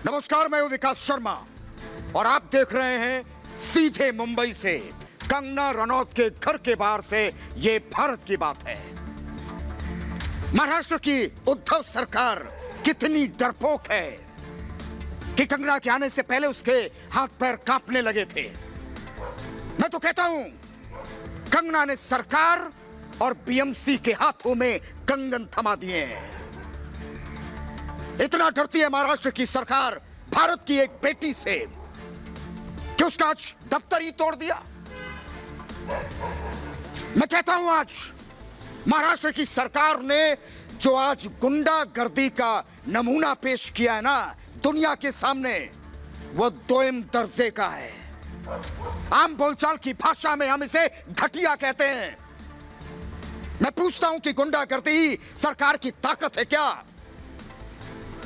नमस्कार, मैं हूं विकास शर्मा और आप देख रहे हैं सीधे मुंबई से कंगना रनौत के घर के बाहर से। ये भारत की बात है। महाराष्ट्र की उद्धव सरकार कितनी डरपोक है कि कंगना के आने से पहले उसके हाथ पैर कांपने लगे थे। मैं तो कहता हूं कंगना ने सरकार और बीएमसी के हाथों में कंगन थमा दिए हैं। इतना डरती है महाराष्ट्र की सरकार भारत की एक बेटी से कि उसका आज दफ्तर ही तोड़ दिया। मैं कहता हूं आज महाराष्ट्र की सरकार ने जो आज गुंडागर्दी का नमूना पेश किया है ना दुनिया के सामने, वो दोयम दर्जे का है। आम बोलचाल की भाषा में हम इसे घटिया कहते हैं। मैं पूछता हूं कि गुंडागर्दी ही सरकार की ताकत है क्या?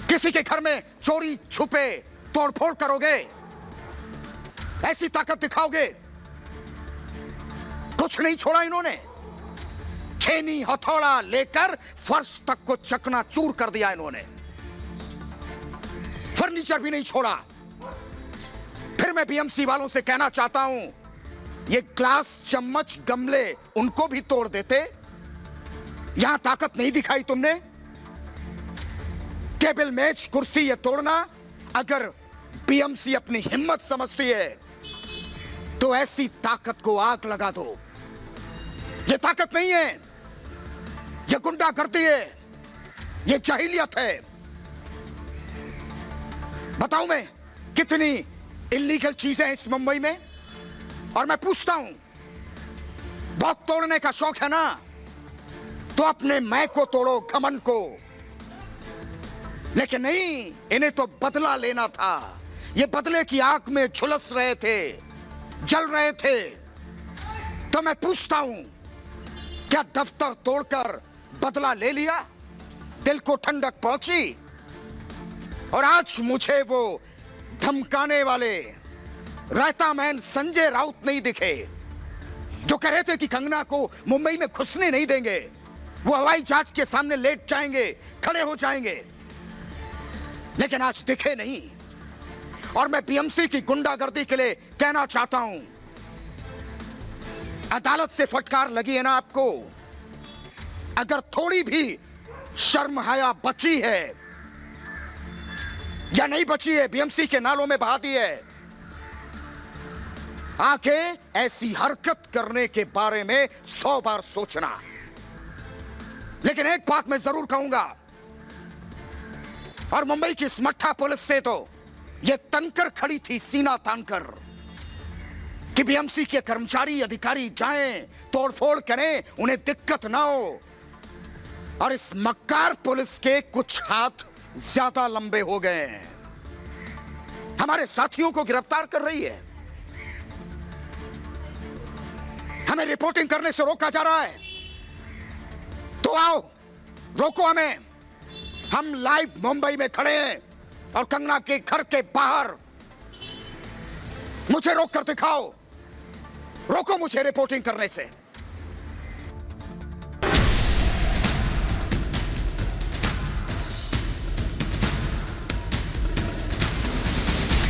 किसी के घर में चोरी छुपे तोड़फोड़ करोगे, ऐसी ताकत दिखाओगे? कुछ नहीं छोड़ा इन्होंने। छेनी हथौड़ा लेकर फर्श तक को चकनाचूर कर दिया इन्होंने। फर्नीचर भी नहीं छोड़ा। फिर मैं बीएमसी वालों से कहना चाहता हूं, ये ग्लास चम्मच गमले उनको भी तोड़ देते। यहां ताकत नहीं दिखाई तुमने। टेबल मेज कुर्सी ये तोड़ना अगर बीएमसी अपनी हिम्मत समझती है तो ऐसी ताकत को आग लगा दो। ये ताकत नहीं है, ये गुंडागर्दी है, ये जाहिलियत है। बताऊं मैं कितनी इल्लीगल चीजें हैं इस मुंबई में? और मैं पूछता हूं, बहुत तोड़ने का शौक है ना, तो अपने मैं को तोड़ो, घमंड को। लेकिन नहीं, इन्हें तो बदला लेना था। ये बदले की आग में झुलस रहे थे, जल रहे थे। तो मैं पूछता हूं, क्या दफ्तर तोड़कर बदला ले लिया? दिल को ठंडक पहुंची? और आज मुझे वो धमकाने वाले रायता मैन संजय राउत नहीं दिखे जो कह रहे थे कि कंगना को मुंबई में घुसने नहीं देंगे। वो हवाई जहाज के सामने लेट जाएंगे, खड़े हो जाएंगे। लेकिन आज दिखे नहीं। और मैं बीएमसी की गुंडागर्दी के लिए कहना चाहता हूं, अदालत से फटकार लगी है ना आपको? अगर थोड़ी भी शर्म हया बची है या नहीं बची है, बीएमसी के नालों में बहा दी है। आगे ऐसी हरकत करने के बारे में 100 बार सोचना। लेकिन एक बात मैं जरूर कहूंगा, और मुंबई की इस मट्ठा पुलिस से तो यह तनकर खड़ी थी सीना तानकर कि बीएमसी के कर्मचारी अधिकारी जाएं, तोड़फोड़ करें, उन्हें दिक्कत ना हो। और इस मक्कार पुलिस के कुछ हाथ ज्यादा लंबे हो गए हैं। हमारे साथियों को गिरफ्तार कर रही है। हमें रिपोर्टिंग करने से रोका जा रहा है। तो आओ, रोको हमें। हम लाइव मुंबई में खड़े हैं और कंगना के घर के बाहर। मुझे रोक कर दिखाओ, रोको मुझे रिपोर्टिंग करने से।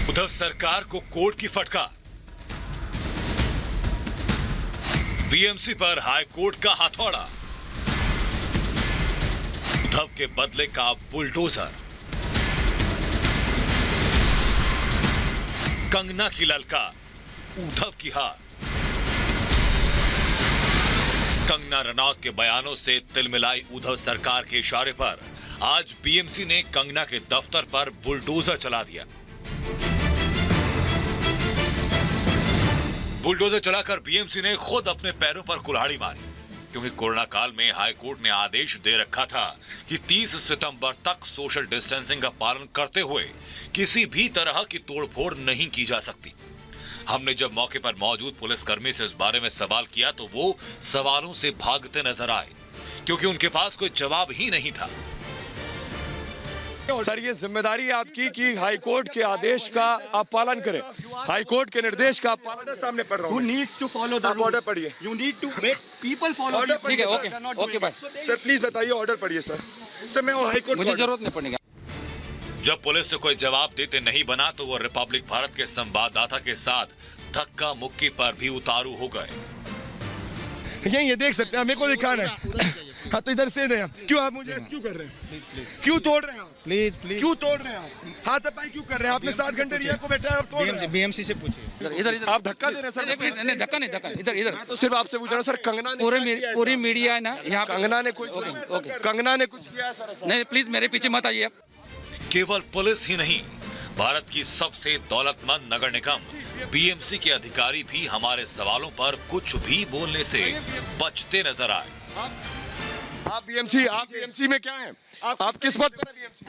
उद्धव सरकार को कोर्ट की फटकार। बीएमसी पर हाई कोर्ट का हथौड़ा। उद्धव के बदले का बुलडोजर। कंगना की ललकार, उद्धव की हार। कंगना रनौत के बयानों से तिलमिलाई उद्धव सरकार के इशारे पर आज बीएमसी ने कंगना के दफ्तर पर बुलडोजर चला दिया। बुलडोजर चलाकर बीएमसी ने खुद अपने पैरों पर कुल्हाड़ी मारी, क्योंकि कोरोना काल में हाई कोर्ट ने आदेश दे रखा था कि 30 सितंबर तक सोशल डिस्टेंसिंग का पालन करते हुए किसी भी तरह की तोड़फोड़ नहीं की जा सकती। हमने जब मौके पर मौजूद पुलिसकर्मी से इस बारे में सवाल किया तो वो सवालों से भागते नजर आए, क्योंकि उनके पास कोई जवाब ही नहीं था। सर, ये जिम्मेदारी आपकी कि हाई कोर्ट के आदेश का आप पालन करें, हाई कोर्ट के निर्देश का आप पालन। सामने पढ़ रहा हूं। Who needs to follow the order rules? पढ़िए। You need to make people follow. Order these पढ़िए। rules. ठीक है, They're not okay doing bye. it. So they- sir please बताइए, ऑर्डर पढ़िए सर। सर मैं हाई कोर्ट मुझे जरूरत नहीं पड़ने का। जब पुलिस से कोई जवाब देते नहीं बना तो वो रिपब्लिक भारत के संवाददाता के साथ धक्का मुक्की पर भी उतारू हो गए। ये देख सकते हैं, मेरे को दिखा रहे हैं। हाँ तो इधर से दें। क्यों आप मुझे क्यों कर रहे हैं? क्यों तोड़ रहे हैं आप? प्लीज प्लीज क्यों तोड़ रहे हैं आप? हाथापाई क्यों कर रहे हैं? आपने 7 घंटे रिया को बैठा है और तोड़ रहे हैं। बीएमसी से पूछिए। इधर आप धक्का दे रहे हैं सर। नहीं, धक्का नहीं, इधर मैं तो सिर्फ आपसे पूछ रहा हूँ सर, कंगना ने पूरी मीडिया है ना यहाँ। कंगना ने कुछ कंगना ने कुछ किया है सर ऐसा? नहीं, प्लीज मेरे पीछे मत आइए आप। केवल पुलिस ही नहीं, भारत की सबसे दौलतमंद नगर निगम बीएमसी के अधिकारी भी हमारे सवालों पर कुछ भी बोलने से बचते नजर आए। आप बीएमसी में क्या हैं? आप किस पद पर हैं बीएमसी?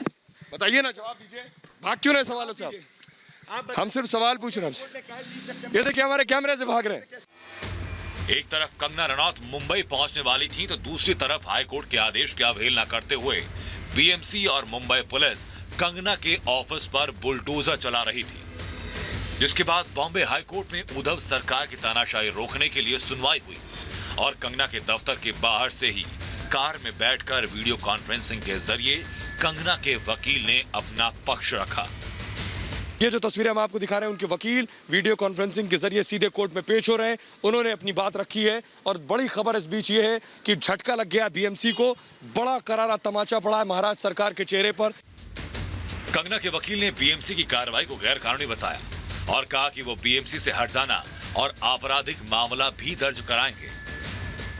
बताइए ना, जवाब दीजिए। भाग क्यों रहे सवालों से आप? हम सिर्फ सवाल पूछ रहे हैं। ये देखिए हमारे कैमरे से भाग रहे हैं। एक तरफ कंगना रनौत मुंबई पहुंचने वाली थी तो दूसरी तरफ हाईकोर्ट के आदेश की अवहेलना करते हुए बीएमसी और मुंबई पुलिस कंगना के ऑफिस पर बुलडोजर चला रही थी, जिसके बाद बॉम्बे हाईकोर्ट में उद्धव सरकार की तानाशाही रोकने के लिए सुनवाई हुई और कंगना के दफ्तर के बाहर से ही कार में बैठकर वीडियो कॉन्फ्रेंसिंग के जरिए कंगना के वकील ने अपना पक्ष रखा। ये जो तस्वीरें हम आपको दिखा रहे हैं, उनके वकील वीडियो कॉन्फ्रेंसिंग के जरिए सीधे कोर्ट में पेश हो रहे हैं। उन्होंने अपनी बात रखी है और बड़ी खबर इस बीच ये है कि झटका लग गया बीएमसी को। बड़ा करारा तमाचा पड़ा है महाराष्ट्र सरकार के चेहरे पर। कंगना के वकील ने बीएमसी की कार्रवाई को गैर कानूनी बताया और कहा कि वो बीएमसी से हट जाना और आपराधिक मामला भी दर्ज कराएंगे।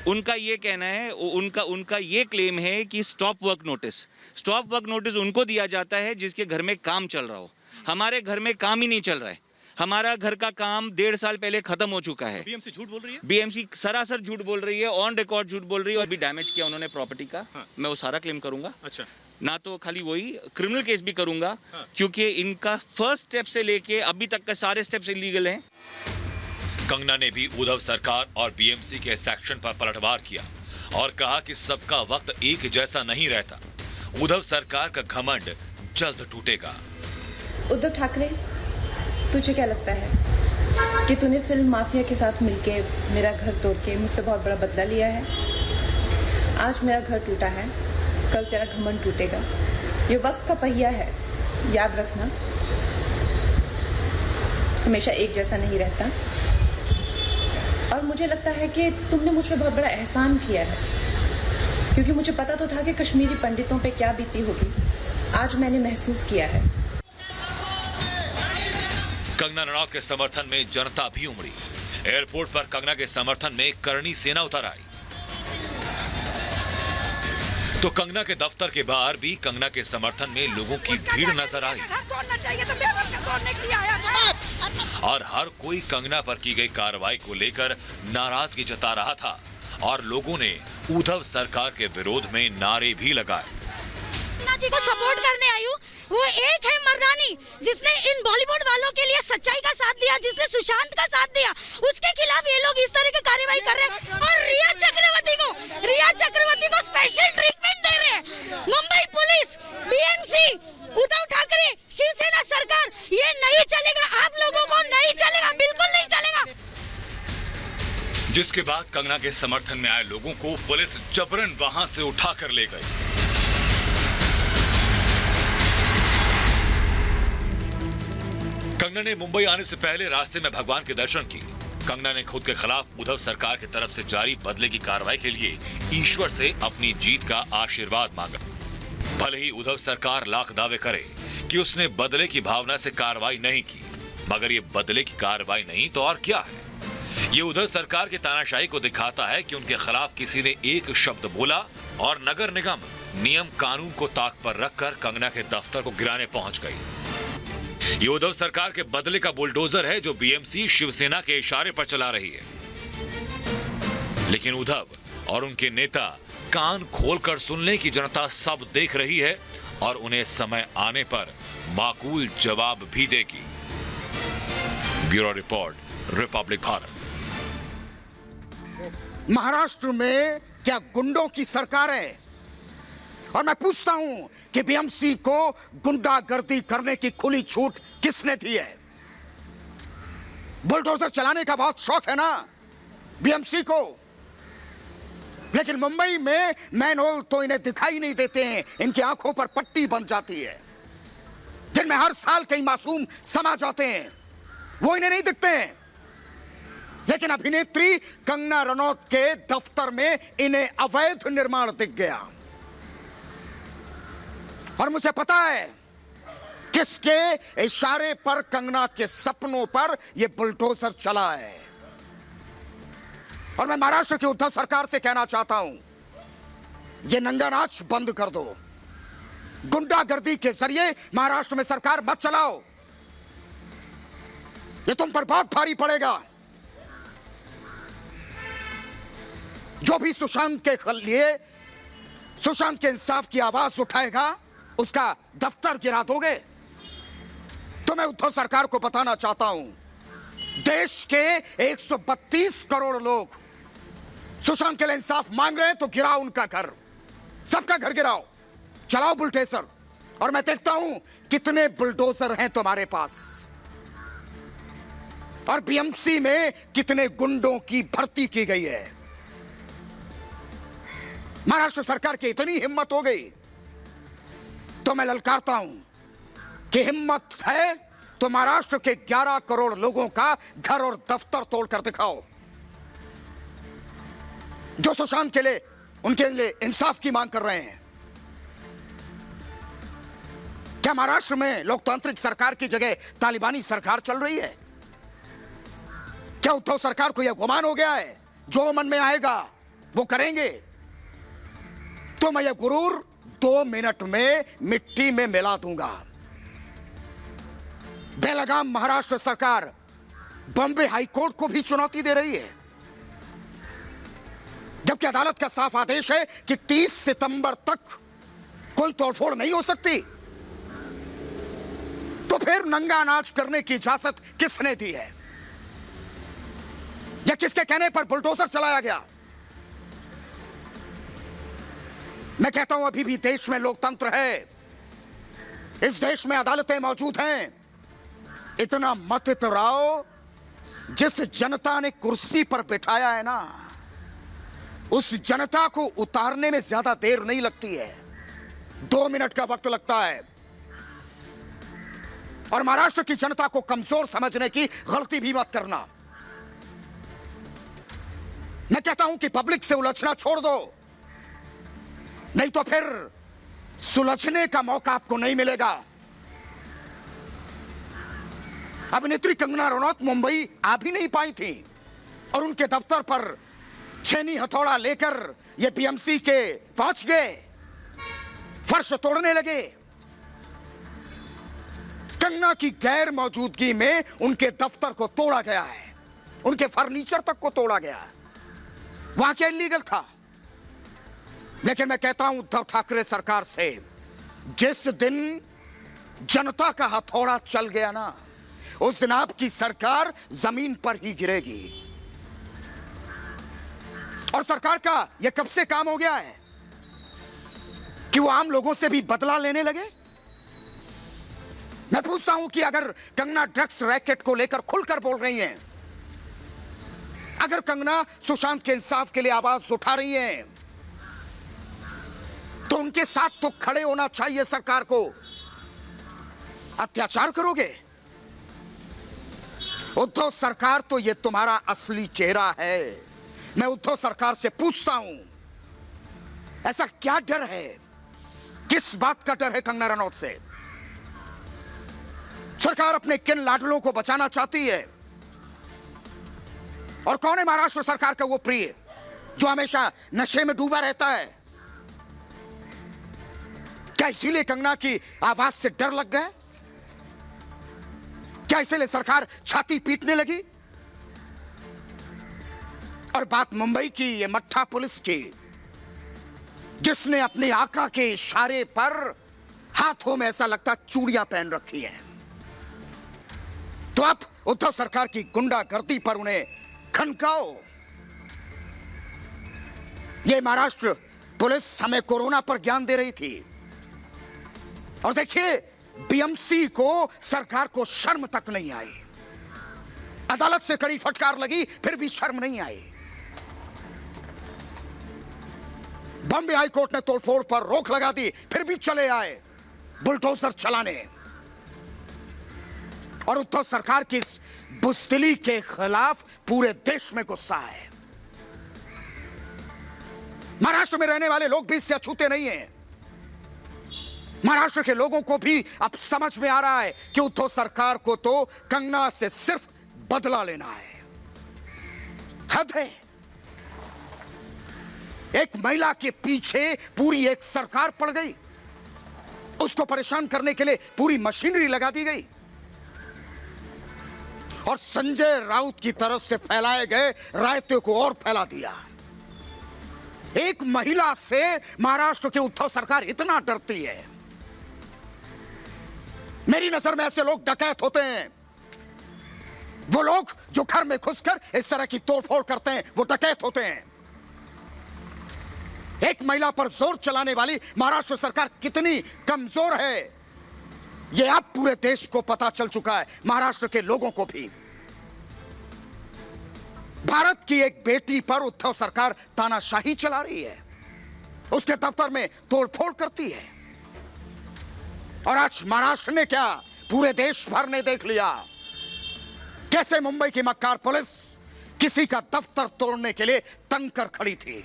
उनका ये कहना है, उनका ये क्लेम है कि स्टॉप वर्क नोटिस उनको दिया जाता है जिसके घर में काम चल रहा हो। हमारे घर में काम ही नहीं चल रहा है। हमारा घर का काम 1.5 साल पहले खत्म हो चुका है। बीएमसी झूठ बोल रही है। बीएमसी सरासर झूठ बोल रही है, ऑन रिकॉर्ड झूठ बोल रही है और भी डैमेज किया उन्होंने प्रॉपर्टी का। मैं वो सारा क्लेम करूंगा। अच्छा, ना तो खाली वही क्रिमिनल केस भी करूंगा क्योंकि इनका फर्स्ट स्टेप से लेके अभी तक के सारे स्टेप्स इलीगल हैं। कंगना ने भी उद्धव सरकार और बीएमसी के इस एक्शन पर पलटवार किया और कहा कि सबका वक्त एक जैसा नहीं रहता। उद्धव सरकार का घमंड जल्द टूटेगा। उद्धव ठाकरे, तुझे क्या लगता है कि तूने फिल्म माफिया के साथ मिलके मेरा घर तोड़ के मुझसे बहुत बड़ा बदला लिया है? आज मेरा घर टूटा है, कल तेरा घमंड टूटेगा। ये वक्त का पहिया है, याद रखना, हमेशा एक जैसा नहीं रहता। और मुझे लगता है कि तुमने मुझ पे बहुत बड़ा एहसान किया है, क्योंकि मुझे पता तो था कि कश्मीरी पंडितों पे क्या बीती होगी। आज मैंने महसूस किया है। कंगना रनौत के समर्थन में जनता भी उमड़ी। एयरपोर्ट पर कंगना के समर्थन में करणी सेना उतर आई तो कंगना के दफ्तर के बाहर भी कंगना के समर्थन में लोगों की भीड़ नजर आई और हर कोई कंगना पर की गई कार्रवाई को लेकर नाराजगी जता रहा था और लोगों ने उद्धव सरकार के विरोध में नारे भी लगाए। जी को सपोर्ट करने आई हूँ। वो एक है मर्दानी जिसने इन बॉलीवुड वालों के लिए सच्चाई का साथ दिया, जिसने सुशांत का साथ दिया, उसके खिलाफ ये लोग इस तरह की कार्रवाई कर रहे हैं। और रिया चक्रवर्ती को स्पेशल ट्रीटमेंट दे रहे हैं। मुंबई पुलिस, बीएमसी, उद्धव ठाकरे, शिवसेना सरकार, ये नहीं चलेगा। आप लोगों को नहीं चलेगा, बिल्कुल नहीं चलेगा। जिसके बाद कंगना के समर्थन में आए लोगों को पुलिस जबरन वहां से उठाकर ले गई। कंगना ने मुंबई आने से पहले रास्ते में भगवान के दर्शन किए। कंगना ने खुद के खिलाफ उद्धव सरकार की तरफ से जारी बदले की कार्रवाई के लिए ईश्वर से अपनी जीत का आशीर्वाद मांगा। भले ही उद्धव सरकार लाख दावे करे कि उसने बदले की भावना से कार्रवाई नहीं की, मगर ये बदले की कार्रवाई नहीं तो और क्या है। ये उद्धव सरकार की तानाशाही को दिखाता है कि उनके खिलाफ किसी ने एक शब्द बोला और नगर निगम नियम कानून को ताक पर रखकर कंगना के दफ्तर को गिराने पहुंच गई। ये उद्धव सरकार के बदले का बुलडोजर है जो बीएमसी शिवसेना के इशारे पर चला रही है। लेकिन उद्धव और उनके नेता कान खोलकर सुन लें कि जनता सब देख रही है और उन्हें समय आने पर माकूल जवाब भी देगी। Bureau report, Republic Bharat. Maharashtra में क्या गुंडों की सरकार है? और मैं पूछता हूं कि बीएमसी को गुंडागर्दी करने की खुली छूट किसने दी है? बुलडोजर चलाने का बहुत शौक है ना बीएमसी को, लेकिन मुंबई में मैनहोल तो इन्हें दिखाई नहीं देते हैं, इनकी आंखों पर पट्टी बन जाती है। जिनमें हर साल कई मासूम समा जाते हैं, वो इन्हें नहीं दिखते हैं। लेकिन अभिनेत्री कंगना रनौत के दफ्तर में इन्हें अवैध निर्माण दिख गया। और मुझे पता है किसके इशारे पर कंगना के सपनों पर यह बुलडोजर चला है। और मैं महाराष्ट्र की उद्धव सरकार से कहना चाहता हूं, यह नंगा नाच बंद कर दो। गुंडागर्दी के जरिए महाराष्ट्र में सरकार मत चलाओ, यह तुम पर बहुत भारी पड़ेगा। जो भी सुशांत के लिए सुशांत के इंसाफ की आवाज उठाएगा, उसका दफ्तर गिरा दोगे। तो मैं उद्धव सरकार को बताना चाहता हूं, देश के 132 करोड़ लोग सुशांत के लिए इंसाफ मांग रहे हैं, तो गिराओ उनका घर, सबका घर गिराओ, चलाओ बुलडोजर, और मैं देखता हूं कितने बुलडोजर हैं तुम्हारे पास, और बीएमसी में कितने गुंडों की भर्ती की गई है। महाराष्ट्र सरकार की इतनी हिम्मत हो गई, तो मैं ललकारता हूं कि हिम्मत है तो महाराष्ट्र के 11 करोड़ लोगों का घर और दफ्तर तोड़कर दिखाओ, जो सुशांत के लिए, उनके लिए इंसाफ की मांग कर रहे हैं। क्या महाराष्ट्र में लोकतांत्रिक सरकार की जगह तालिबानी सरकार चल रही है? क्या उद्धव सरकार को यह गुमान हो गया है जो मन में आएगा वो करेंगे? तो मैं यह गुरूर 2 मिनट में मिट्टी में मिला दूंगा। बेलगाम महाराष्ट्र सरकार बॉम्बे हाईकोर्ट को भी चुनौती दे रही है, जबकि अदालत का साफ आदेश है कि 30 सितंबर तक कोई तोड़फोड़ नहीं हो सकती। तो फिर नंगा नाच करने की इजाजत किसने दी है? या किसके कहने पर बुलडोजर चलाया गया? मैं कहता हूं अभी भी देश में लोकतंत्र है, इस देश में अदालतें मौजूद हैं। इतना मत इतराओ, जिस जनता ने कुर्सी पर बिठाया है ना, उस जनता को उतारने में ज्यादा देर नहीं लगती है, 2 मिनट का वक्त लगता है। और महाराष्ट्र की जनता को कमजोर समझने की गलती भी मत करना। मैं कहता हूं कि पब्लिक से उलझना छोड़ दो, नहीं तो फिर सुलझने का मौका आपको नहीं मिलेगा। अभिनेत्री कंगना रनौत मुंबई आ भी नहीं पाई थी, और उनके दफ्तर पर छेनी हथौड़ा लेकर ये बीएमसी के पहुंच गए, फर्श तोड़ने लगे। कंगना की गैर मौजूदगी में उनके दफ्तर को तोड़ा गया है, उनके फर्नीचर तक को तोड़ा गया है। वहां क्या इलीगल था? लेकिन मैं कहता हूं उद्धव ठाकरे सरकार से, जिस दिन जनता का हथौड़ा चल गया ना, उस दिन आपकी सरकार जमीन पर ही गिरेगी। और सरकार का यह कब से काम हो गया है कि वो आम लोगों से भी बदला लेने लगे? मैं पूछता हूं कि अगर कंगना ड्रग्स रैकेट को लेकर खुलकर बोल रही हैं, अगर कंगना सुशांत के इंसाफ के लिए आवाज उठा रही हैं, तो उनके साथ तो खड़े होना चाहिए सरकार को। अत्याचार करोगे? उद्धव सरकार, तो ये तुम्हारा असली चेहरा है। मैं उद्धव सरकार से पूछता हूं, ऐसा क्या डर है? किस बात का डर है कंगना रनौत से? सरकार अपने किन लाडलों को बचाना चाहती है? और कौन है महाराष्ट्र सरकार का वो प्रिय जो हमेशा नशे में डूबा रहता है? क्या इसीलिए कंगना की आवाज से डर लग गया? क्या इसीलिए सरकार छाती पीटने लगी? और बात मुंबई की, ये मट्ठा पुलिस की, जिसने अपने आका के इशारे पर हाथों में ऐसा लगता चूड़ियां पहन रखी हैं। तो आप उद्धव सरकार की गुंडागर्दी पर उन्हें खनकाओ। ये महाराष्ट्र पुलिस हमें कोरोना पर ज्ञान दे रही थी, और देखिए बीएमसी को सरकार को शर्म तक नहीं आई। अदालत से कड़ी फटकार लगी, फिर भी शर्म नहीं आई। बॉम्बे हाई कोर्ट ने तोड़फोड़ पर रोक लगा दी, फिर भी चले आए बुलडोजर चलाने। और उद्धव सरकार की इस बुज़दिली के खिलाफ पूरे देश में गुस्सा है। महाराष्ट्र में रहने वाले लोग भी इससे अछूते नहीं हैं। महाराष्ट्र के लोगों को भी अब समझ में आ रहा है कि उद्धव सरकार को तो कंगना से सिर्फ बदला लेना है। हद है। एक महिला के पीछे पूरी एक सरकार पड़ गई, उसको परेशान करने के लिए पूरी मशीनरी लगा दी गई और संजय राउत की तरफ से फैलाए गए रायते को और फैला दिया। एक महिला से महाराष्ट्र की उद्धव सरकार इतना डरती है। मेरी नजर में ऐसे लोग डकैत होते हैं। वो लोग जो घर में घुसकर इस तरह की तोड़फोड़ करते हैं वो डकैत होते हैं। एक महिला पर जोर चलाने वाली महाराष्ट्र सरकार कितनी कमजोर है यह अब पूरे देश को पता चल चुका है, महाराष्ट्र के लोगों को भी। भारत की एक बेटी पर उद्धव सरकार तानाशाही चला रही है, उसके दफ्तर में तोड़फोड़ करती है। और आज महाराष्ट्र ने क्या, पूरे देश भर ने देख लिया कैसे मुंबई की मक्कार पुलिस किसी का दफ्तर तोड़ने के लिए तंग कर खड़ी थी।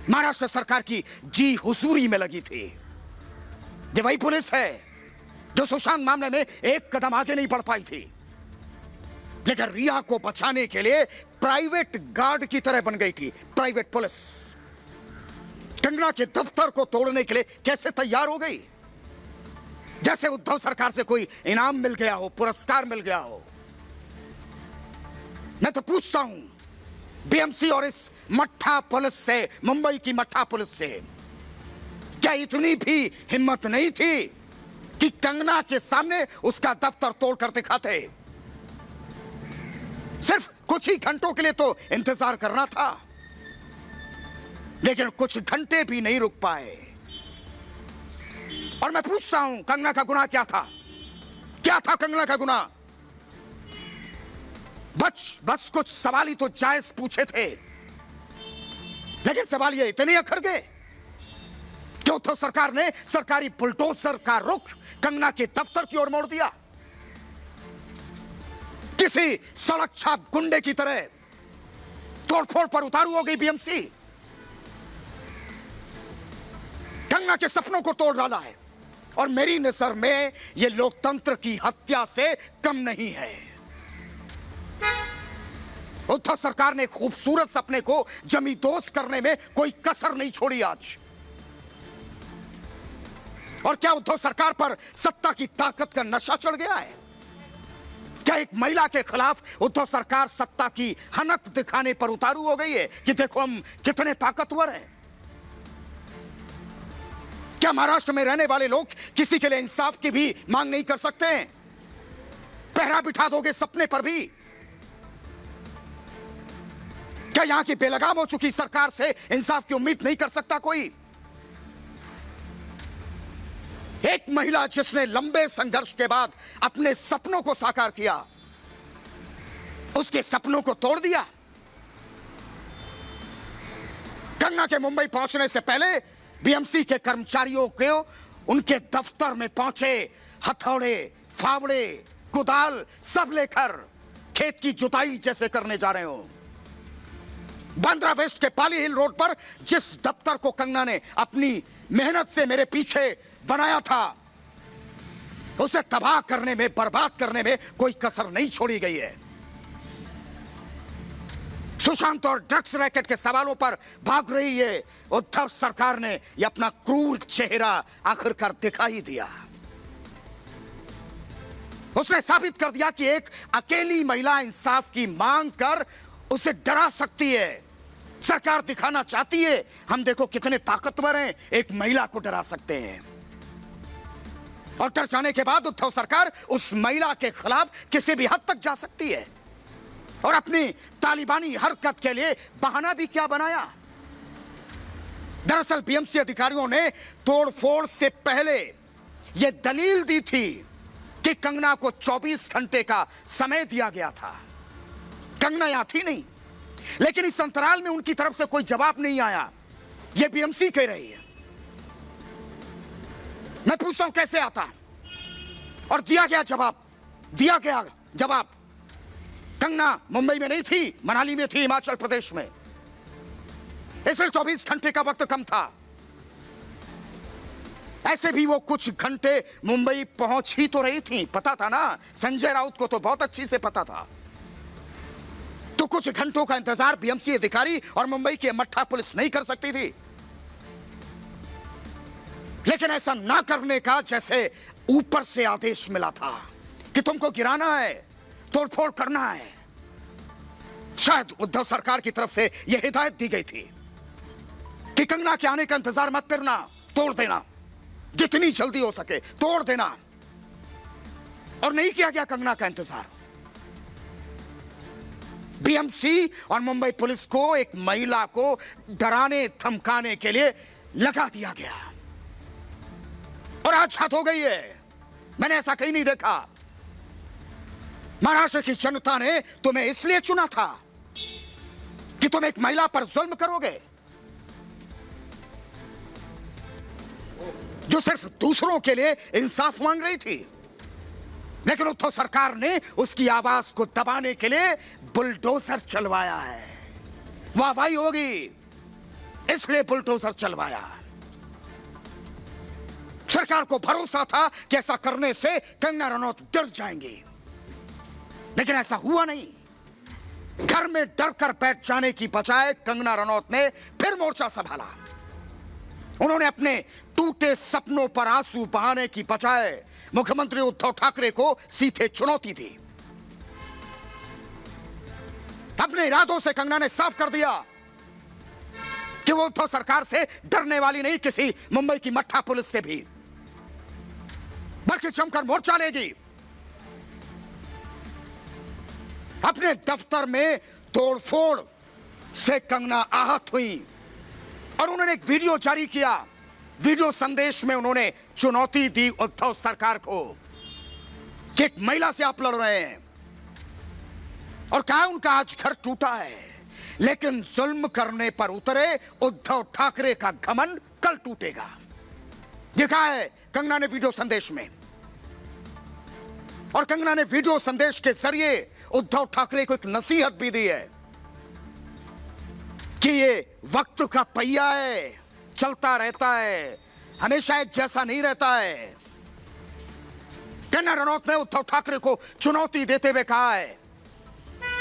महाराष्ट्र सरकार की जी हुजूरी में लगी थी। ये वही पुलिस है जो सुशांत मामले में एक कदम आगे नहीं बढ़ पाई थी, लेकिन रिया को बचाने के लिए प्राइवेट गार्ड की तरह बन गई थी। प्राइवेट पुलिस कंगना के दफ्तर को तोड़ने के लिए कैसे तैयार हो गई, जैसे उद्धव सरकार से कोई इनाम मिल गया हो, पुरस्कार मिल गया हो। मैं तो पूछता हूं बीएमसी और इस मट्ठा पुलिस से, मुंबई की मट्ठा पुलिस से, क्या इतनी भी हिम्मत नहीं थी कि कंगना के सामने उसका दफ्तर तोड़कर दिखाते? सिर्फ कुछ ही घंटों के लिए तो इंतजार करना था, लेकिन कुछ घंटे भी नहीं रुक पाए। और मैं पूछता हूं कंगना का गुनाह क्या था? क्या था कंगना का गुनाह? बस कुछ सवाल ही तो जायज पूछे थे, लेकिन सवाल ये इतने अखर गए कि उद्धव सरकार ने सरकारी बुलडोजर का रुख कंगना के दफ्तर की ओर मोड़ दिया। किसी सड़क छाप गुंडे की तरह तोड़फोड़ पर उतारू हो गई बीएमसी। कंगना के सपनों को तोड़ डाला है और मेरी नजर में यह लोकतंत्र की हत्या से कम नहीं है। उद्धव सरकार ने खूबसूरत सपने को जमींदोज करने में कोई कसर नहीं छोड़ी आज। और क्या उद्धव सरकार पर सत्ता की ताकत का नशा चढ़ गया है? क्या एक महिला के खिलाफ उद्धव सरकार सत्ता की हनक दिखाने पर उतारू हो गई है कि देखो हम कितने ताकतवर हैं? क्या महाराष्ट्र में रहने वाले लोग किसी के लिए इंसाफ की भी मांग नहीं कर सकते हैं? पहरा बिठा दोगे सपने पर भी? क्या यहां की बेलगाम हो चुकी सरकार से इंसाफ की उम्मीद नहीं कर सकता कोई? एक महिला जिसने लंबे संघर्ष के बाद अपने सपनों को साकार किया, उसके सपनों को तोड़ दिया। कंगना के मुंबई पहुंचने से पहले बीएमसी के कर्मचारियों को उनके दफ्तर में पहुंचे हथौड़े, फावड़े, कुदाल सब लेकर खेत की जुताई जैसे करने जा रहे हो। बांद्रा वेस्ट के पाली हिल रोड पर जिस दफ्तर को कंगना ने अपनी मेहनत से मेरे पीछे बनाया था, उसे तबाह करने में, बर्बाद करने में कोई कसर नहीं छोड़ी गई है। सुशांत और ड्रग्स रैकेट के सवालों पर भाग रही है उद्धव सरकार ने ये अपना क्रूर चेहरा आखिरकार दिखा ही दिया। उसने साबित कर दिया कि एक अकेली महिला इंसाफ की मांग कर उसे डरा सकती है। सरकार दिखाना चाहती है हम देखो कितने ताकतवर हैं, एक महिला को डरा सकते हैं। और डर जाने के बाद उद्धव सरकार उस महिला के खिलाफ किसी भी हद तक जा सकती है। और अपनी तालिबानी हरकत के लिए बहाना भी क्या बनाया? दरअसल बीएमसी अधिकारियों ने तोड़फोड़ से पहले यह दलील दी थी कि कंगना को 24 घंटे का समय दिया गया था। कंगना यहां थी नहीं, लेकिन इस अंतराल में उनकी तरफ से कोई जवाब नहीं आया। यह बीएमसी कह रही है। मैं पूछता हूं कैसे आता? और दिया गया जवाब। कंगना मुंबई में नहीं थी, मनाली में थी, हिमाचल प्रदेश में। इसलिए 24 घंटे का वक्त कम था। ऐसे भी वो कुछ घंटे मुंबई पहुंच ही तो रही थी, पता था ना, संजय राउत को तो बहुत अच्छी से पता था। तो कुछ घंटों का इंतजार बीएमसी अधिकारी और मुंबई की मट्ठा पुलिस नहीं कर सकती थी। लेकिन ऐसा ना करने का जैसे ऊपर से आदेश मिला था कि तुमको गिराना है, तोड़फोड़ करना है। शायद उद्धव सरकार की तरफ से यह हिदायत दी गई थी कि कंगना के आने का इंतजार मत करना, तोड़ देना, जितनी जल्दी हो सके तोड़ देना। और नहीं किया गया कंगना का इंतजार। बीएमसी और मुंबई पुलिस को एक महिला को डराने धमकाने के लिए लगा दिया गया। और आज हद हो गई है, मैंने ऐसा कहीं नहीं देखा। महाराष्ट्र की जनता ने तुम्हें इसलिए चुना था कि तुम एक महिला पर जुल्म करोगे जो सिर्फ दूसरों के लिए इंसाफ मांग रही थी। लेकिन उद्धव सरकार ने उसकी आवाज को दबाने के लिए बुलडोजर चलवाया है। वाहवाही होगी, इसलिए बुलडोजर चलवाया। सरकार को भरोसा था कि ऐसा करने से कंगना रनौत डर जाएंगी, लेकिन ऐसा हुआ नहीं। घर में डर कर बैठ जाने की बजाय कंगना रनौत ने फिर मोर्चा संभाला। उन्होंने अपने टूटे सपनों पर आंसू बहाने की बजाय मुख्यमंत्री उद्धव ठाकरे को सीधे चुनौती दी। अपने इरादों से कंगना ने साफ कर दिया कि वो उद्धव सरकार से डरने वाली नहीं, किसी मुंबई की मट्ठा पुलिस से भी, बल्कि जमकर मोर्चा लेगी। अपने दफ्तर में तोड़फोड़ से कंगना आहत हुई और उन्होंने एक वीडियो जारी किया। वीडियो संदेश में उन्होंने चुनौती दी उद्धव सरकार को कि एक महिला से आप लड़ रहे हैं, और कहा उनका आज घर टूटा है, लेकिन जुल्म करने पर उतरे उद्धव ठाकरे का घमंड कल टूटेगा। दिखा है कंगना ने वीडियो संदेश में। और कंगना ने वीडियो संदेश के जरिए उद्धव ठाकरे को एक नसीहत भी दी है कि ये वक्त का पहिया है, चलता रहता है, हमेशा एक जैसा नहीं रहता है। कंगना रनौत ने उद्धव ठाकरे को चुनौती देते हुए कहा है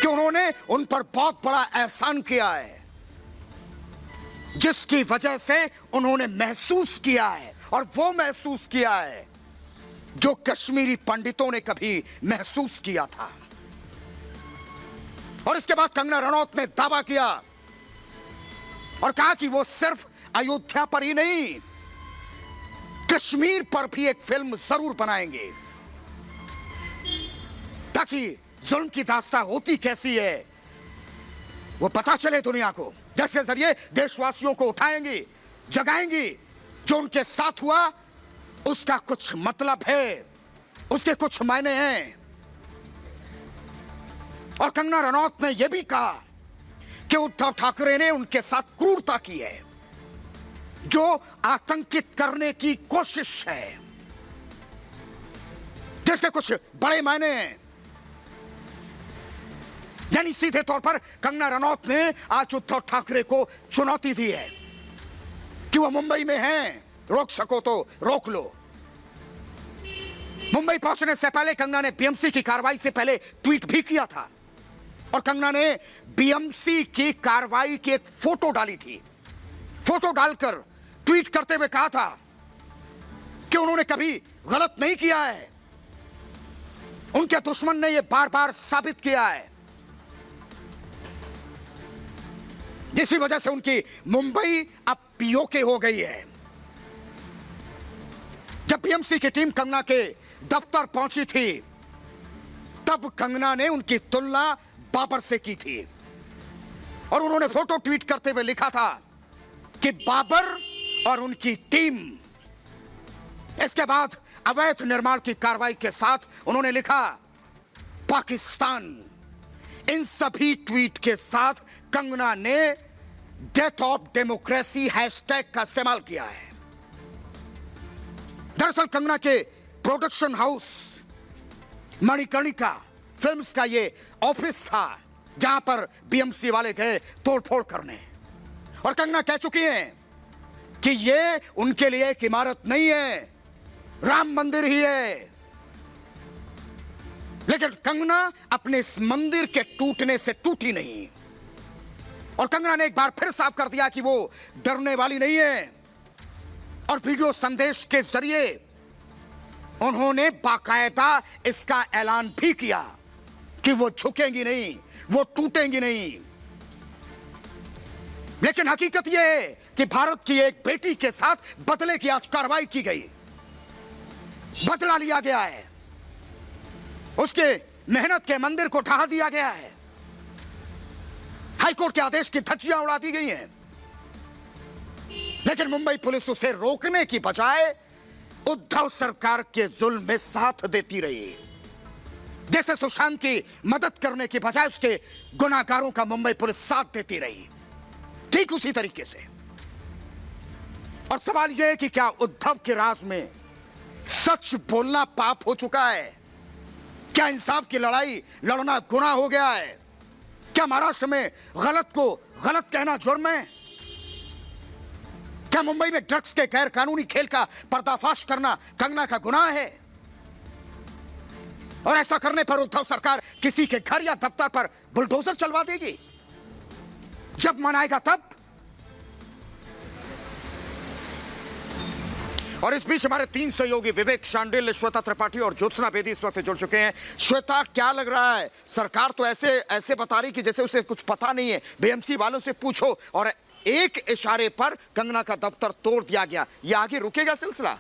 कि उन्होंने उन पर बहुत बड़ा एहसान किया है, जिसकी वजह से उन्होंने महसूस किया है, और वो महसूस किया है जो कश्मीरी पंडितों ने कभी महसूस किया था। और इसके बाद कंगना रनौत ने दावा किया और कहा कि वो सिर्फ अयोध्या पर ही नहीं, कश्मीर पर भी एक फिल्म जरूर बनाएंगे, ताकि जुल्म की दास्तां होती कैसी है वो पता चले दुनिया को, जिसके जरिए देशवासियों को उठाएंगी, जगाएंगी। जो उनके साथ हुआ उसका कुछ मतलब है, उसके कुछ मायने हैं। और कंगना रनौत ने यह भी कहा कि उद्धव ठाकरे ने उनके साथ क्रूरता की है, जो आतंकित करने की कोशिश है, जिसके कुछ बड़े मायने हैं। यानी सीधे तौर पर कंगना रनौत ने आज उद्धव ठाकरे को चुनौती दी है कि वो मुंबई में हैं, रोक सको तो रोक लो। मुंबई पहुंचने से पहले कंगना ने बीएमसी की कार्रवाई से पहले ट्वीट भी किया था, और कंगना ने बीएमसी की कार्रवाई की एक फोटो डाली थी। फोटो डालकर ट्वीट करते हुए कहा था कि उन्होंने कभी गलत नहीं किया है, उनके दुश्मन ने यह बार बार साबित किया है, जिसकी वजह से उनकी मुंबई अब पीओके हो गई है। जब बीएमसी की टीम कंगना के दफ्तर पहुंची थी, तब कंगना ने उनकी तुलना बाबर से की थी, और उन्होंने फोटो ट्वीट करते हुए लिखा था कि बाबर और उनकी टीम। इसके बाद अवैध निर्माण की कार्रवाई के साथ उन्होंने लिखा पाकिस्तान। इन सभी ट्वीट के साथ कंगना ने डेथ ऑफ डेमोक्रेसी हैशटैग का इस्तेमाल किया है। दरअसल कंगना के प्रोडक्शन हाउस मणिकर्णिका फिल्म्स का ये ऑफिस था जहां पर बीएमसी वाले गए तोड़फोड़ करने। और कंगना कह चुकी हैं कि ये उनके लिए एक इमारत नहीं है, राम मंदिर ही है। लेकिन कंगना अपने इस मंदिर के टूटने से टूटी नहीं। और कंगना ने एक बार फिर साफ कर दिया कि वो डरने वाली नहीं है। और वीडियो संदेश के जरिए उन्होंने बाकायदा इसका ऐलान भी किया कि वो झुकेंगी नहीं, वो टूटेंगी नहीं। लेकिन हकीकत यह है कि भारत की एक बेटी के साथ बदले की आज कार्रवाई की गई, बदला लिया गया है, उसके मेहनत के मंदिर को ढहा दिया गया है, हाईकोर्ट के आदेश की धज्जियां उड़ा दी गई हैं। लेकिन मुंबई पुलिस उसे रोकने की बजाय उद्धव सरकार के जुल्म में साथ देती रही। जैसे सुशांत की मदद करने की बजाय उसके गुनाहगारों का मुंबई पुलिस साथ देती रही, ठीक उसी तरीके से। और सवाल यह है कि क्या उद्धव के राज में सच बोलना पाप हो चुका है? क्या इंसाफ की लड़ाई लड़ना गुनाह हो गया है? क्या महाराष्ट्र में गलत को गलत कहना जुर्म है? क्या मुंबई में ड्रग्स के गैर कानूनी खेल का पर्दाफाश करना कंगना का गुनाह है? और ऐसा करने पर उद्धव सरकार किसी के घर या दफ्तर पर बुलडोजर चलवा देगी? जब मनाएगा तब। और इस बीच हमारे 3 सहयोगी विवेक शांडिल्य, श्वेता त्रिपाठी और ज्योत्सना बेदी इस वक्त जुड़ चुके हैं। श्वेता, क्या लग रहा है? सरकार तो ऐसे बता रही कि जैसे उसे कुछ पता नहीं है। बीएमसी वालों से पूछो, और एक इशारे पर कंगना का दफ्तर तोड़ दिया गया। ये आगे रुकेगा सिलसिला?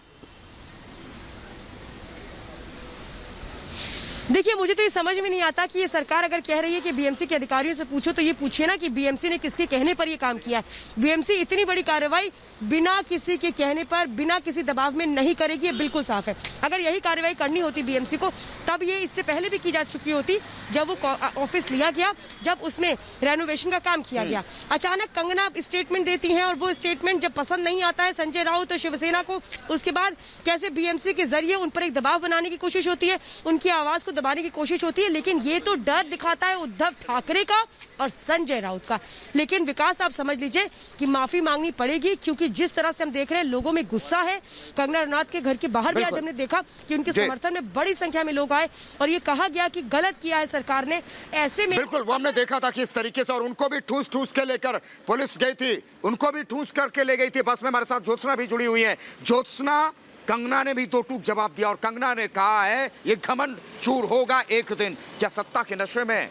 देखिए, मुझे तो ये समझ में नहीं आता कि ये सरकार अगर कह रही है कि बीएमसी के अधिकारियों से पूछो, तो ये पूछिए ना कि बीएमसी ने किसके कहने पर ये काम किया है। बीएमसी इतनी बड़ी कार्रवाई बिना किसी के कहने पर, बिना किसी दबाव में नहीं करेगी, ये बिल्कुल साफ है। अगर यही कार्रवाई करनी होती बीएमसी को, तब ये इससे पहले भी की जा चुकी होती, जब वो ऑफिस लिया गया, जब उसमें रेनोवेशन का काम किया गया। अचानक कंगना स्टेटमेंट देती है, और वो स्टेटमेंट जब पसंद नहीं आता है संजय राउत और शिवसेना को, उसके बाद कैसे बीएमसी के जरिए उन पर एक दबाव बनाने की कोशिश होती है, उनकी आवाज को दबाने की कोशिश होती है। लेकिन ये तो डर दिखाता है उद्धव ठाकरे का और संजय राउत का। लेकिन विकास, आप समझ लीजिए कि माफी मांगनी पड़ेगी, क्योंकि जिस तरह से हम देख रहे हैं लोगों में गुस्सा है। कंगना रनौत के घर के बाहर भी आज हमने देखा कि उनके समर्थन में बड़ी संख्या में लोग आए, और ये कहा गया कि गलत किया है सरकार ने। ऐसे में बिल्कुल वो हमने देखा था कि इस तरीके से, और उनको भी ठूस के लेकर पुलिस गई थी, उनको भी ठूस करके ले गई थी बस में। हमारे साथ ज्योत्सना भी जुड़ी हुई है। ज्योत्सना, कंगना ने भी दो टूक जवाब दिया, और कंगना ने कहा है ये घमंड चूर होगा एक दिन। क्या सत्ता के नशे में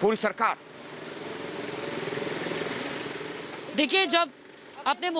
पूरी सरकार? देखिए, जब अपने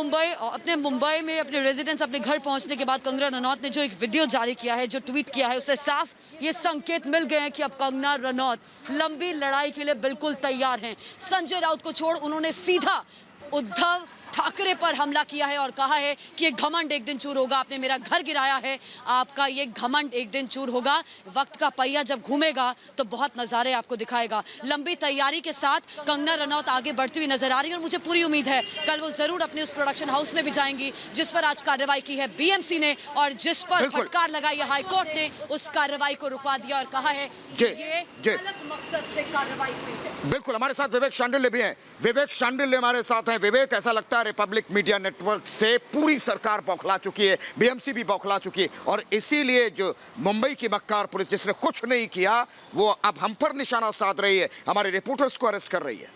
मुंबई में अपने रेजिडेंस, अपने घर पहुंचने के बाद कंगना रनौत ने जो एक वीडियो जारी किया है, जो ट्वीट किया है, उससे साफ ये संकेत मिल गए हैं कि अब कंगना रनौत लंबी लड़ाई के लिए बिल्कुल तैयार हैं। संजय राउत को छोड़ उन्होंने सीधा उद्धव ठाकरे पर हमला किया है और कहा है कि ये घमंड एक दिन चूर होगा। आपने मेरा घर गिराया है, आपका ये घमंड एक दिन चूर होगा। वक्त का पहिया जब घूमेगा तो बहुत नज़ारे आपको दिखाएगा। लंबी तैयारी के साथ कंगना रनौत आगे बढ़ती हुई नजर आ रही है, और मुझे पूरी उम्मीद है कल वो जरूर अपने उस प्रोडक्शन हाउस में भी जाएंगी जिस पर आज कार्रवाई की है बीएमसी ने, और जिस पर फटकार लगाई है हाईकोर्ट ने। उस कार्रवाई को रुकवा दिया और कहा है कि ये गलत मकसद से कार्रवाई हुई है। बिल्कुल, हमारे साथ विवेक शांडिल्य भी हैं। विवेक शांडिल्य हमारे साथ हैं। विवेक, ऐसा लगता है रिपब्लिक मीडिया नेटवर्क से पूरी सरकार बौखला चुकी है, बीएमसी भी बौखला चुकी है, और इसीलिए जो मुंबई की मक्कार पुलिस जिसने कुछ नहीं किया, वो अब हम पर निशाना साध रही है, हमारे रिपोर्टर्स को अरेस्ट कर रही है।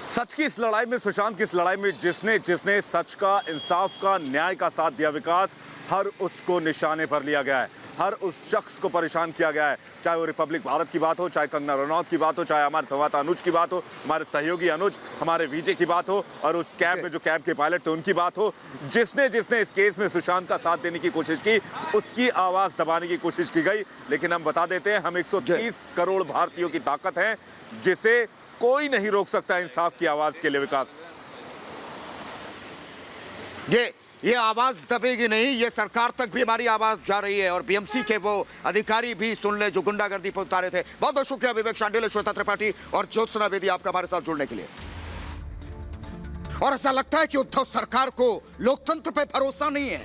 सच की इस लड़ाई में, सुशांत की इस लड़ाई में जिसने सच का, इंसाफ का, न्याय का साथ दिया विकास, हर उसको निशाने पर लिया गया है, हर उस शख्स को परेशान किया गया है। चाहे वो रिपब्लिक भारत की बात हो, चाहे कंगना रनौत की बात हो, चाहे हमारे संवाददाता अनुज की बात हो, हमारे सहयोगी अनुज, हमारे विजय की बात हो, और उस कैब में जो कैब के पायलट थे उनकी बात हो। जिसने इस केस में सुशांत का साथ देने की कोशिश की, उसकी आवाज दबाने की कोशिश की गई। लेकिन हम बता देते हैं, हम 130 करोड़ भारतीयों की ताकत है, जिसे कोई नहीं रोक सकता इंसाफ की आवाज के लिए। विकास, ये आवाज दबेगी नहीं, ये सरकार तक भी हमारी आवाज जा रही है, और बीएमसी के वो अधिकारी भी सुन ले जो गुंडागर्दी पर उतारे थे। बहुत बहुत शुक्रिया विवेक शांडिल्य, श्वेता त्रिपाठी और ज्योत्सना बेदी, आपका हमारे साथ जुड़ने के लिए। और ऐसा लगता है कि उद्धव सरकार को लोकतंत्र पे भरोसा नहीं है।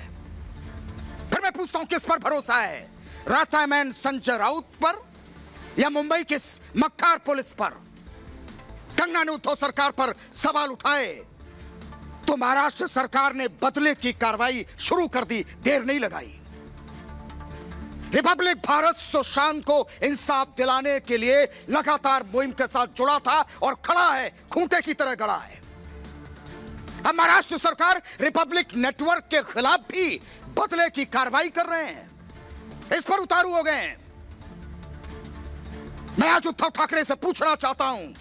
फिर पूछता हूं किस पर भरोसा है, रातामैन संजय राउत पर या मुंबई की मक्कार पुलिस पर? कंगना ने उद्धव सरकार पर सवाल उठाए तो महाराष्ट्र सरकार ने बदले की कार्रवाई शुरू कर दी, देर नहीं लगाई। रिपब्लिक भारत सुशांत को इंसाफ दिलाने के लिए लगातार मुहिम के साथ जुड़ा था और खड़ा है, खूंटे की तरह गड़ा है। अब महाराष्ट्र सरकार रिपब्लिक नेटवर्क के खिलाफ भी बदले की कार्रवाई कर रहे हैं, इस पर उतारू हो गए हैं। मैं आज उद्धव ठाकरे से पूछना चाहता हूं,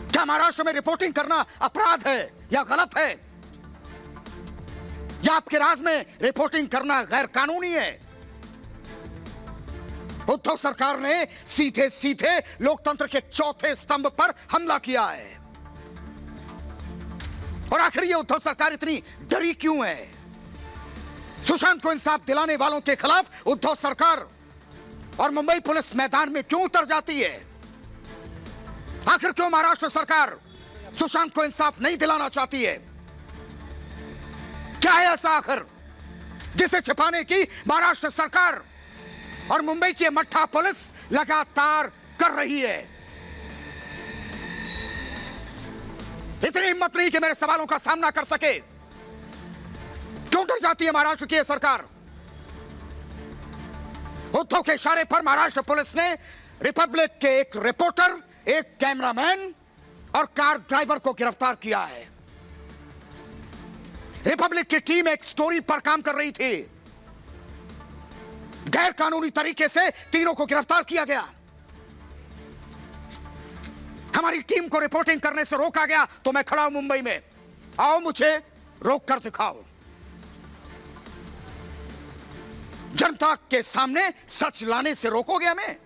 क्या महाराष्ट्र में रिपोर्टिंग करना अपराध है या गलत है, या आपके राज्य में रिपोर्टिंग करना गैर कानूनी है? उद्धव सरकार ने सीधे सीधे लोकतंत्र के चौथे स्तंभ पर हमला किया है। और आखिर ये उद्धव सरकार इतनी डरी क्यों है? सुशांत को इंसाफ दिलाने वालों के खिलाफ उद्धव सरकार और मुंबई पुलिस मैदान में क्यों उतर जाती है? आखिर क्यों महाराष्ट्र सरकार सुशांत को इंसाफ नहीं दिलाना चाहती है? क्या है ऐसा आखिर जिसे छिपाने की महाराष्ट्र सरकार और मुंबई की मट्ठा पुलिस लगातार कर रही है? इतनी हिम्मत नहीं कि मेरे सवालों का सामना कर सके। क्यों डर जाती है महाराष्ट्र की सरकार? उद्धव के इशारे पर महाराष्ट्र पुलिस ने रिपब्लिक के एक रिपोर्टर, एक कैमरामैन और कार ड्राइवर को गिरफ्तार किया है। रिपब्लिक की टीम एक स्टोरी पर काम कर रही थी, गैर कानूनी तरीके से तीनों को गिरफ्तार किया गया। हमारी टीम को रिपोर्टिंग करने से रोका गया तो मैं खड़ा हूं मुंबई में, आओ मुझे रोक कर दिखाओ। जनता के सामने सच लाने से रोकोगे हमें?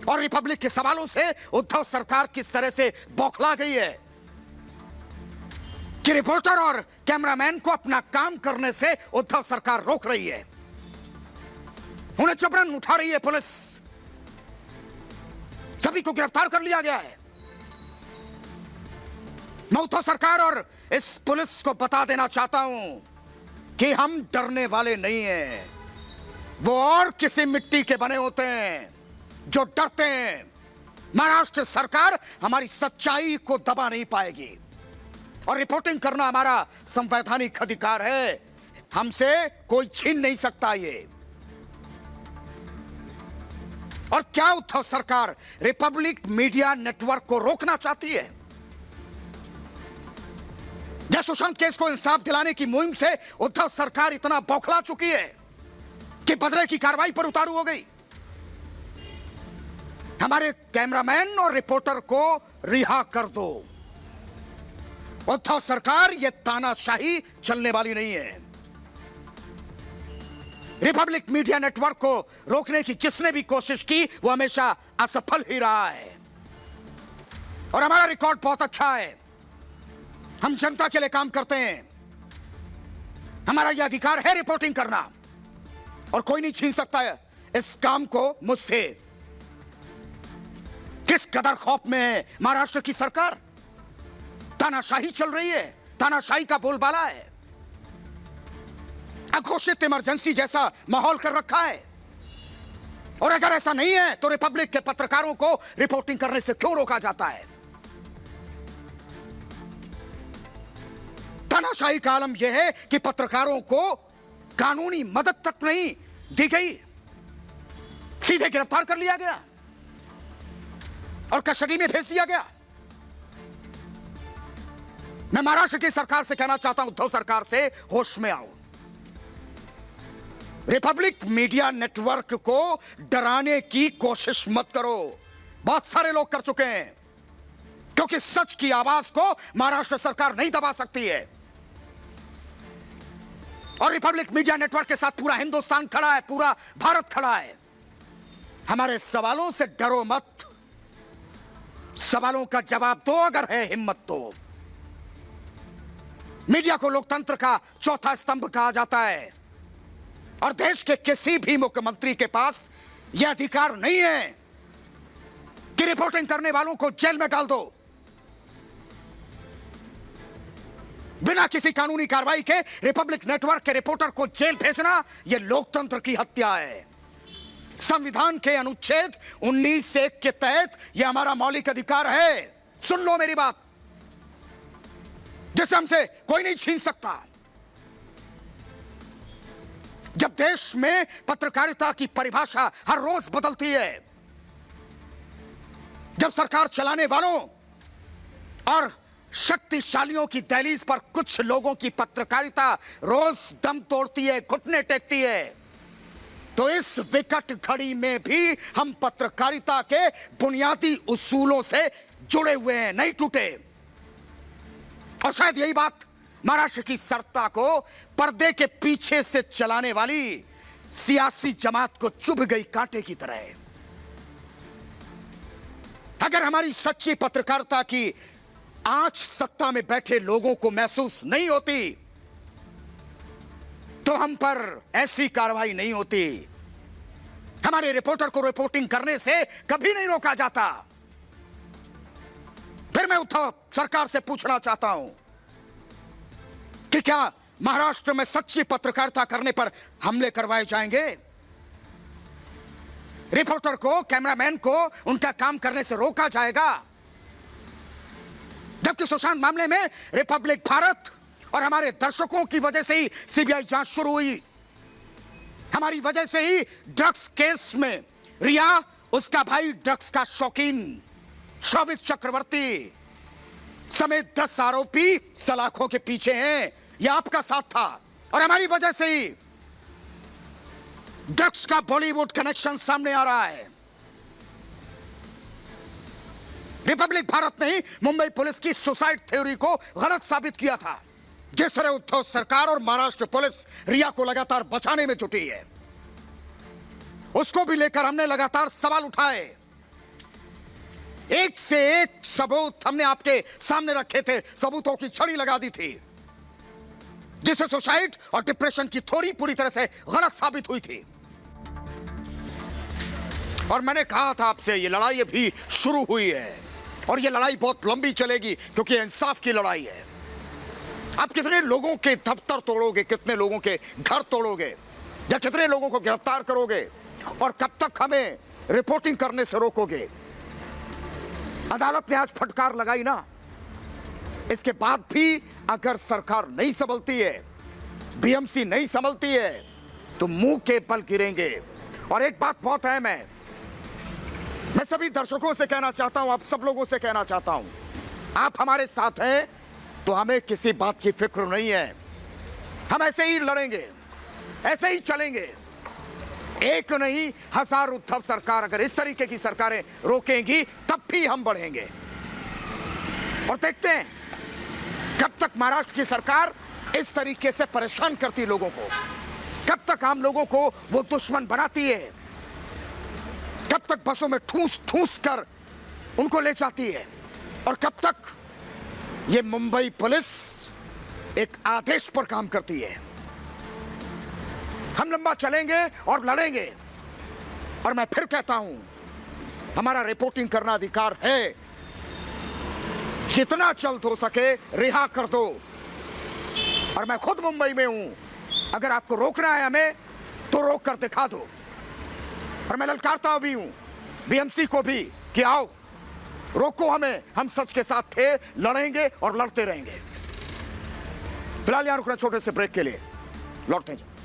और रिपब्लिक के सवालों से उद्धव सरकार किस तरह से बौखला गई है कि रिपोर्टर और कैमरामैन को अपना काम करने से उद्धव सरकार रोक रही है, उन्हें जबरन उठा रही है पुलिस। सभी को गिरफ्तार कर लिया गया है। मैं उद्धव सरकार और इस पुलिस को बता देना चाहता हूं कि हम डरने वाले नहीं हैं। वो और किसी मिट्टी के बने होते हैं जो डरते हैं। महाराष्ट्र सरकार हमारी सच्चाई को दबा नहीं पाएगी और रिपोर्टिंग करना हमारा संवैधानिक अधिकार है, हमसे कोई छीन नहीं सकता ये। और क्या उद्धव सरकार रिपब्लिक मीडिया नेटवर्क को रोकना चाहती है? या सुशांत केस को इंसाफ दिलाने की मुहिम से उद्धव सरकार इतना बौखला चुकी है कि बदले की कार्रवाई पर उतारू हो गई? हमारे कैमरामैन और रिपोर्टर को रिहा कर दो। उद्धव सरकार ये तानाशाही चलने वाली नहीं है। रिपब्लिक मीडिया नेटवर्क को रोकने की जिसने भी कोशिश की वो हमेशा असफल ही रहा है और हमारा रिकॉर्ड बहुत अच्छा है। हम जनता के लिए काम करते हैं, हमारा यह अधिकार है रिपोर्टिंग करना और कोई नहीं छीन सकता है इस काम को मुझसे। किस कदर खौफ में है महाराष्ट्र की सरकार? तानाशाही चल रही है, तानाशाही का बोलबाला है, अघोषित इमरजेंसी जैसा माहौल कर रखा है। और अगर ऐसा नहीं है तो रिपब्लिक के पत्रकारों को रिपोर्टिंग करने से क्यों रोका जाता है? तानाशाही का आलम यह है कि पत्रकारों को कानूनी मदद तक नहीं दी गई, सीधे गिरफ्तार कर लिया गया और कस्टडी में भेज दिया गया। मैं महाराष्ट्र की सरकार से कहना चाहता हूं, उद्धव सरकार से, होश में आओ। रिपब्लिक मीडिया नेटवर्क को डराने की कोशिश मत करो। बहुत सारे लोग कर चुके हैं, क्योंकि सच की आवाज को महाराष्ट्र सरकार नहीं दबा सकती है। और रिपब्लिक मीडिया नेटवर्क के साथ पूरा हिंदुस्तान खड़ा है, पूरा भारत खड़ा है। हमारे सवालों से डरो मत, सवालों का जवाब दो अगर है हिम्मत तो। मीडिया को लोकतंत्र का चौथा स्तंभ कहा जाता है और देश के किसी भी मुख्यमंत्री के पास यह अधिकार नहीं है कि रिपोर्टिंग करने वालों को जेल में डाल दो। बिना किसी कानूनी कार्रवाई के रिपब्लिक नेटवर्क के रिपोर्टर को जेल भेजना यह लोकतंत्र की हत्या है। संविधान के अनुच्छेद 19(1) के तहत यह हमारा मौलिक अधिकार है। सुन लो मेरी बात, जिसे हमसे कोई नहीं छीन सकता। जब देश में पत्रकारिता की परिभाषा हर रोज बदलती है, जब सरकार चलाने वालों और शक्तिशालियों की दहलीज पर कुछ लोगों की पत्रकारिता रोज दम तोड़ती है, घुटने टेकती है, तो इस विकट घड़ी में भी हम पत्रकारिता के बुनियादी उसूलों से जुड़े हुए हैं, नहीं टूटे। और शायद यही बात महाराष्ट्र की सत्ता को पर्दे के पीछे से चलाने वाली सियासी जमात को चुभ गई कांटे की तरह है। अगर हमारी सच्ची पत्रकारिता की आंच सत्ता में बैठे लोगों को महसूस नहीं होती तो हम पर ऐसी कार्रवाई नहीं होती। हमारे रिपोर्टर को रिपोर्टिंग करने से कभी नहीं रोका जाता। फिर मैं उद्धव सरकार से पूछना चाहता हूं कि क्या महाराष्ट्र में सच्ची पत्रकारिता करने पर हमले करवाए जाएंगे? रिपोर्टर को, कैमरामैन को उनका काम करने से रोका जाएगा? जबकि सुशांत मामले में रिपब्लिक भारत और हमारे दर्शकों की वजह से ही सीबीआई जांच शुरू हुई। हमारी वजह से ही ड्रग्स केस में रिया, उसका भाई ड्रग्स का शौकीन शौविक चक्रवर्ती समेत 10 आरोपी सलाखों के पीछे हैं। यह आपका साथ था और हमारी वजह से ही ड्रग्स का बॉलीवुड कनेक्शन सामने आ रहा है। रिपब्लिक भारत ने ही मुंबई पुलिस की सुसाइड थ्योरी को गलत साबित किया था। जिस तरह उद्धव सरकार और महाराष्ट्र पुलिस रिया को लगातार बचाने में जुटी है, उसको भी लेकर हमने लगातार सवाल उठाए। एक से एक सबूत हमने आपके सामने रखे थे, सबूतों की छड़ी लगा दी थी, जिससे सुसाइड और डिप्रेशन की थ्योरी पूरी तरह से गलत साबित हुई थी। और मैंने कहा था आपसे, यह लड़ाई अभी शुरू हुई है और यह लड़ाई बहुत लंबी चलेगी, क्योंकि इंसाफ की लड़ाई है। आप कितने लोगों के दफ्तर तोड़ोगे, कितने लोगों के घर तोड़ोगे, या कितने लोगों को गिरफ्तार करोगे, और कब तक हमें रिपोर्टिंग करने से रोकोगे? अदालत ने आज फटकार लगाई ना, इसके बाद भी अगर सरकार नहीं संभलती है, बीएमसी नहीं संभलती है, तो मुंह के बल गिरेंगे। और एक बात बहुत अहम है, मैं सभी दर्शकों से कहना चाहता हूं, आप सब लोगों से कहना चाहता हूं, आप हमारे साथ हैं तो हमें किसी बात की फिक्र नहीं है। हम ऐसे ही लड़ेंगे, ऐसे ही चलेंगे। एक नहीं, 1000 उद्धव सरकार अगर इस तरीके की सरकारें रोकेंगी तब भी हम बढ़ेंगे। और देखते हैं कब तक महाराष्ट्र की सरकार इस तरीके से परेशान करती लोगों को, कब तक आम लोगों को वो दुश्मन बनाती है, कब तक बसों में ठूस ठूस कर उनको ले जाती है, और कब तक ये मुंबई पुलिस एक आदेश पर काम करती है। हम लंबा चलेंगे और लड़ेंगे। और मैं फिर कहता हूं, हमारा रिपोर्टिंग करना अधिकार है। जितना जल्द हो सके रिहा कर दो। और मैं खुद मुंबई में हूं, अगर आपको रोकना है हमें तो रोक कर दिखा दो। और मैं ललकारता भी हूं बीएमसी को भी कि आओ रोको हमें, हम सच के साथ थे, लड़ेंगे और लड़ते रहेंगे। फिलहाल यहां रुकना छोटे से ब्रेक के लिए, लौटते हैं।